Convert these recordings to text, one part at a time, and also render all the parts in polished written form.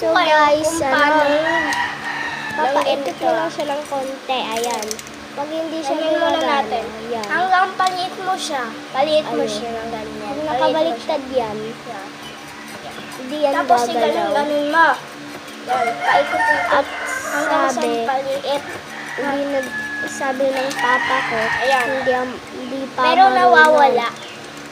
So kayo guys, kung paano yun. papaitit mo lang siya ng konti. Ayan. Pag hindi siya Ganyan muna gumagana, natin. ayan. Hanggang paliit mo siya. Paliit mo Ayun. siya ng ganyan. Pag nakabaliktad yan, Yan. hindi yan Tapos gagalaw. ganun mo. Yan. Paikot-ikot. At Hanggang sa sabi, paliit. sabi ng papa ko, Ayan. hindi pa Pero marunong. nawawala.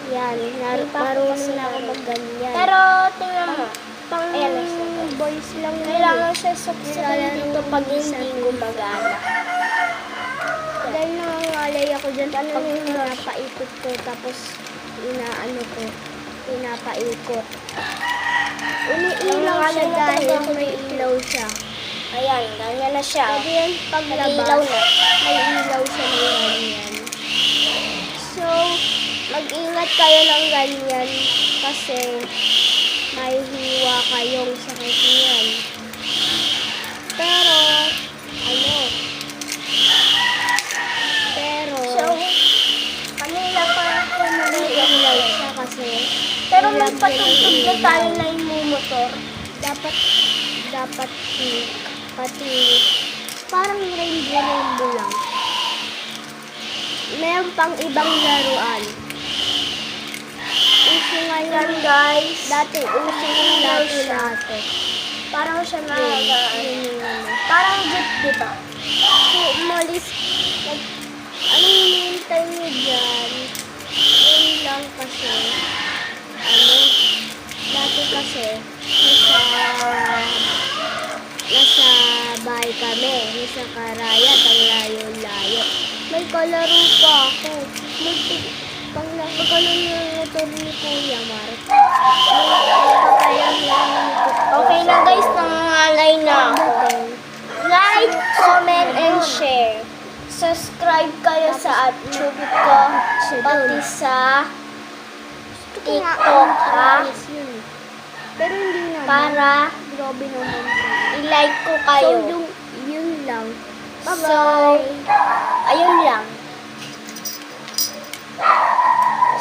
Yan, Hindi pa marunong na ako kasi magganyan. Pero tingnan mo. pang Ayan, next na. boys lang yun. Kailangan siya suksukin Nilalaro dito pag hindi minsan. gumagana. Dahil nangangalay ako dyan, pag pinapaikot ko, tapos pinapaikot. Umiilaw siya Nangangalay na dahil talaga ako may dito. ilaw siya. Ayan, ganyan na siya. Pwede yan Nag-ilaw paglabas, na. may ilaw siya ng ganyan. So, mag-ingat kayo ng ganyan kasi may hiwa kayong sakit niyan. Pero, So, kanina pa ako may ilaw siya kasi Pero magpatugtog na tayo na yung motor. dapat pati parang rainbow lang. Meron pang ibang laruan. Uso ngayon Yan guys. dati uso yung lato-lato. Parang siya na. Yun. Parang jeep, di ba? So, umalis. Anong hinihintay niyo dyan? Yun lang kasi, dati kasi, nasa bahay kami, nasa Karayat, ang layo-layo. May kalaro pa ako. Pagkalo yung motor ni Kuya Mark. Okay na guys, nangangalay na ako. Like, comment, and share. Subscribe kayo sa YouTube ko, pati sa TikTok, ha? Pero hindi naman. Para Grabe naman. i-like ko So, kayo. yun lang. So, Bye-bye. ayun lang.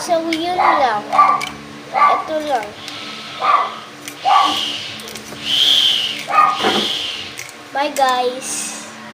So, yun lang. Ito lang. Bye guys.